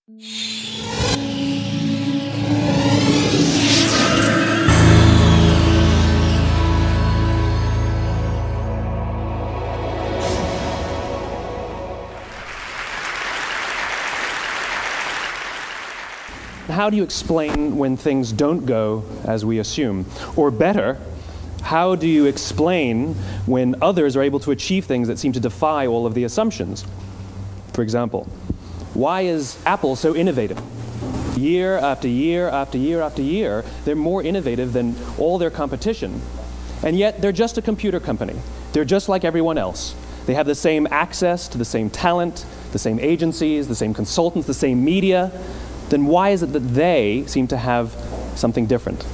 How do you explain when things don't go as we assume? Or better, how do you explain when others are able to achieve things that seem to defy all of the assumptions? For example, why is Apple so innovative? Year after year after year after year, they're more innovative than all their competition. And yet, they're just a computer company. They're just like everyone else. They have the same access to the same talent, the same agencies, the same consultants, the same media. Then why is it that they seem to have something different?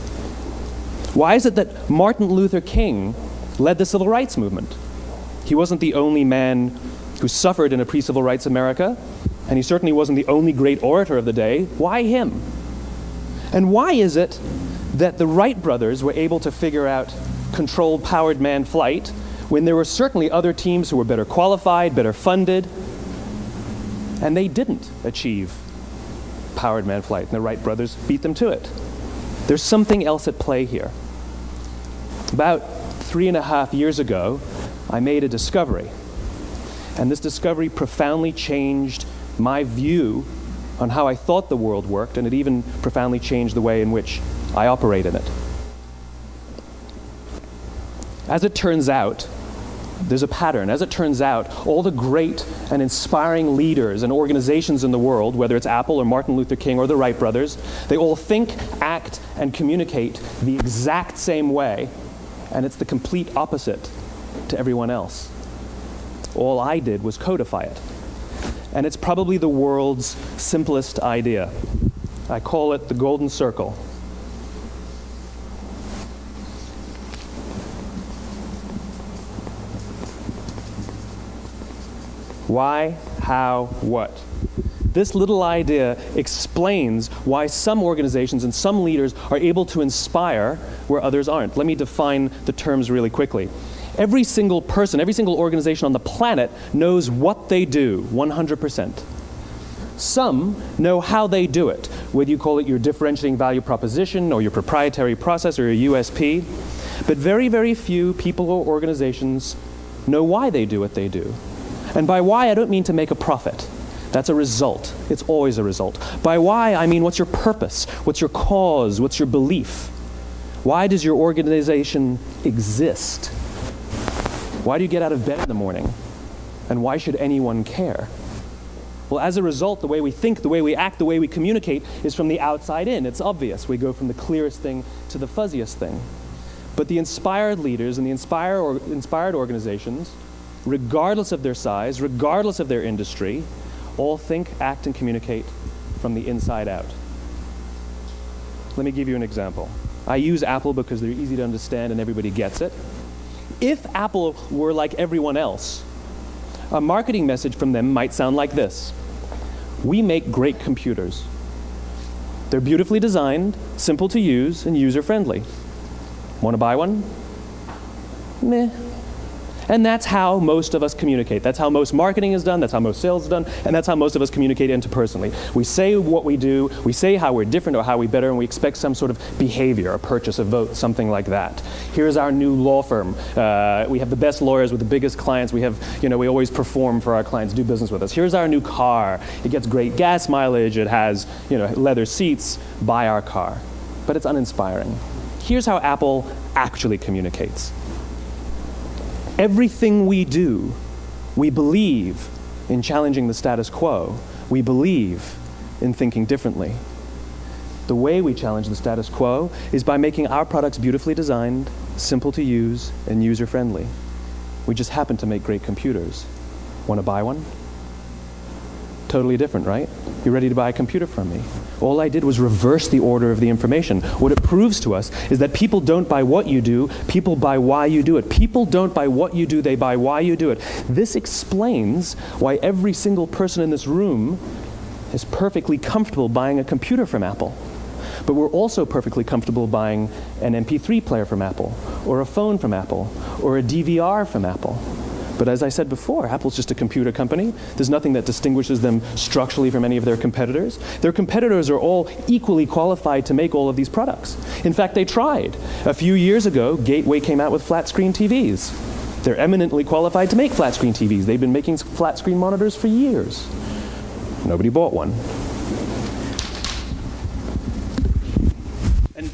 Why is it that Martin Luther King led the civil rights movement? He wasn't the only man who suffered in a pre-civil rights America, and he certainly wasn't the only great orator of the day. Why him? And why is it that the Wright brothers were able to figure out controlled powered manned flight when there were certainly other teams who were better qualified, better funded, and they didn't achieve powered manned flight, and the Wright brothers beat them to it? There's something else at play here. About 3.5 years ago, I made a discovery, and this discovery profoundly changed my view on how I thought the world worked, and it even profoundly changed the way in which I operate in it. As it turns out, there's a pattern. As it turns out, all the great and inspiring leaders and organizations in the world, whether it's Apple or Martin Luther King or the Wright brothers, they all think, act, and communicate the exact same way, and it's the complete opposite to everyone else. All I did was codify it. And it's probably the world's simplest idea. I call it the golden circle. Why, how, what? This little idea explains why some organizations and some leaders are able to inspire where others aren't. Let me define the terms really quickly. Every single person, every single organization on the planet knows what they do, 100%. Some know how they do it, whether you call it your differentiating value proposition or your proprietary process or your USP. But very, very few people or organizations know why they do what they do. And by why, I don't mean to make a profit. That's a result. It's always a result. By why, I mean what's your purpose? What's your cause? What's your belief? Why does your organization exist? Why do you get out of bed in the morning? And why should anyone care? Well, as a result, the way we think, the way we act, the way we communicate is from the outside in. It's obvious. We go from the clearest thing to the fuzziest thing. But the inspired leaders and the inspired organizations, regardless of their size, regardless of their industry, all think, act, and communicate from the inside out. Let me give you an example. I use Apple because they're easy to understand and everybody gets it. If Apple were like everyone else, a marketing message from them might sound like this. We make great computers. They're beautifully designed, simple to use, and user-friendly. Want to buy one? Meh. And that's how most of us communicate. That's how most marketing is done, that's how most sales is done, and that's how most of us communicate interpersonally. We say what we do, we say how we're different or how we better, and we expect some sort of behavior, a purchase, a vote, something like that. Here's our new law firm. We have the best lawyers with the biggest clients. We have, we always perform for our clients, do business with us. Here's our new car. It gets great gas mileage. It has, leather seats. Buy our car. But it's uninspiring. Here's how Apple actually communicates. Everything we do, we believe in challenging the status quo. We believe in thinking differently. The way we challenge the status quo is by making our products beautifully designed, simple to use, and user-friendly. We just happen to make great computers. Want to buy one? Totally different, right? You're ready to buy a computer from me. All I did was reverse the order of the information. What it proves to us is that people don't buy what you do, people buy why you do it. People don't buy what you do, they buy why you do it. This explains why every single person in this room is perfectly comfortable buying a computer from Apple. But we're also perfectly comfortable buying an MP3 player from Apple, or a phone from Apple, or a DVR from Apple. But as I said before, Apple's just a computer company. There's nothing that distinguishes them structurally from any of their competitors. Their competitors are all equally qualified to make all of these products. In fact, they tried. A few years ago, Gateway came out with flat screen TVs. They're eminently qualified to make flat screen TVs. They've been making flat screen monitors for years. Nobody bought one. And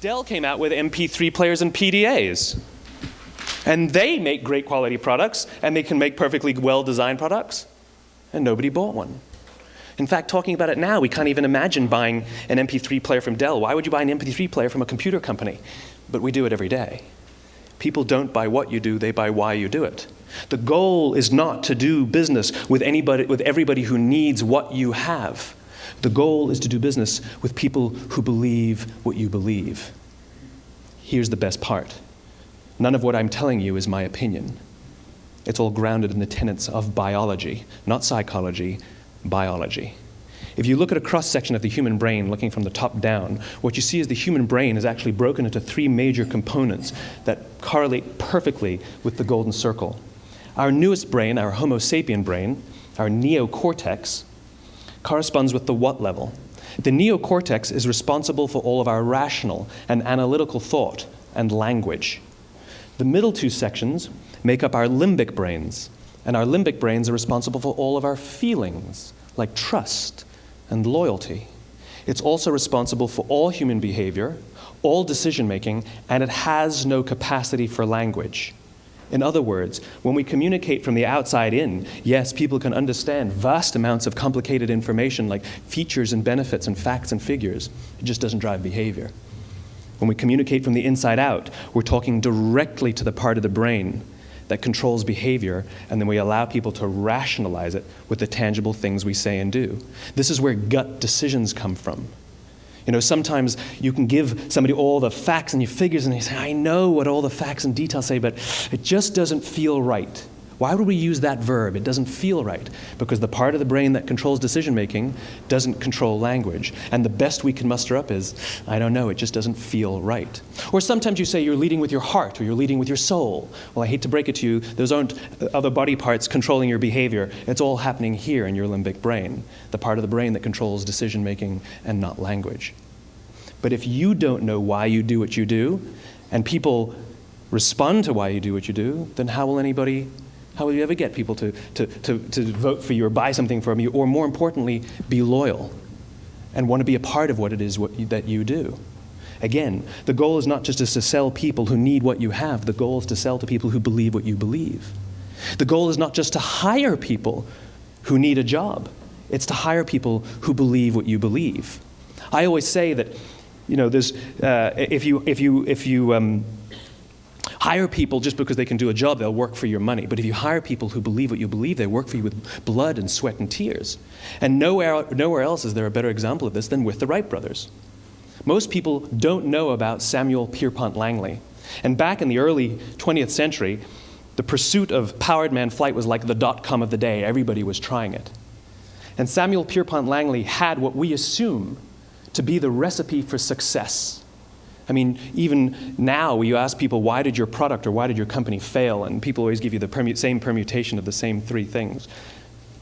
Dell came out with MP3 players and PDAs. And they make great quality products, and they can make perfectly well-designed products, and nobody bought one. In fact, talking about it now, we can't even imagine buying an MP3 player from Dell. Why would you buy an MP3 player from a computer company? But we do it every day. People don't buy what you do, they buy why you do it. The goal is not to do business with everybody who needs what you have. The goal is to do business with people who believe what you believe. Here's the best part. None of what I'm telling you is my opinion. It's all grounded in the tenets of biology, not psychology, biology. If you look at a cross-section of the human brain, looking from the top down, what you see is the human brain is actually broken into three major components that correlate perfectly with the golden circle. Our newest brain, our Homo sapien brain, our neocortex, corresponds with the what level. The neocortex is responsible for all of our rational and analytical thought and language. The middle two sections make up our limbic brains, and our limbic brains are responsible for all of our feelings, like trust and loyalty. It's also responsible for all human behavior, all decision-making, and it has no capacity for language. In other words, when we communicate from the outside in, yes, people can understand vast amounts of complicated information like features and benefits and facts and figures. It just doesn't drive behavior. When we communicate from the inside out, we're talking directly to the part of the brain that controls behavior, and then we allow people to rationalize it with the tangible things we say and do. This is where gut decisions come from. You know, sometimes you can give somebody all the facts and your figures, and they say, I know what all the facts and details say, but it just doesn't feel right. Why would we use that verb? It doesn't feel right. Because the part of the brain that controls decision-making doesn't control language. And the best we can muster up is, I don't know, it just doesn't feel right. Or sometimes you say you're leading with your heart or you're leading with your soul. Well, I hate to break it to you, those aren't other body parts controlling your behavior. It's all happening here in your limbic brain, the part of the brain that controls decision-making and not language. But if you don't know why you do what you do, and people respond to why you do what you do, then how will you ever get people to vote for you or buy something from you, or more importantly, be loyal and want to be a part of what it is that you do? Again, the goal is not just to sell people who need what you have. The goal is to sell to people who believe what you believe. The goal is not just to hire people who need a job. It's to hire people who believe what you believe. I always say that, you know, if you hire people just because they can do a job, they'll work for your money. But if you hire people who believe what you believe, they work for you with blood and sweat and tears. And nowhere else is there a better example of this than with the Wright brothers. Most people don't know about Samuel Pierpont Langley. And back in the early 20th century, the pursuit of powered man flight was like the dot-com of the day. Everybody was trying it. And Samuel Pierpont Langley had what we assume to be the recipe for success. I mean, even now, you ask people, why did your product or why did your company fail? And people always give you the same permutation of the same three things.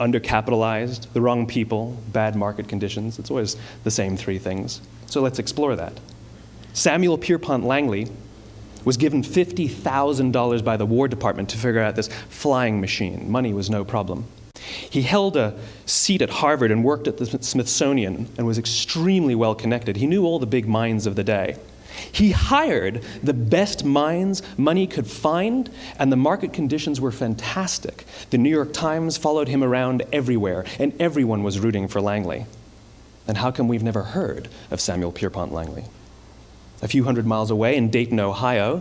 Undercapitalized, the wrong people, bad market conditions. It's always the same three things. So let's explore that. Samuel Pierpont Langley was given $50,000 by the War Department to figure out this flying machine. Money was no problem. He held a seat at Harvard and worked at the Smithsonian and was extremely well connected. He knew all the big minds of the day. He hired the best minds money could find, and the market conditions were fantastic. The New York Times followed him around everywhere, and everyone was rooting for Langley. And how come we've never heard of Samuel Pierpont Langley? A few hundred miles away in Dayton, Ohio,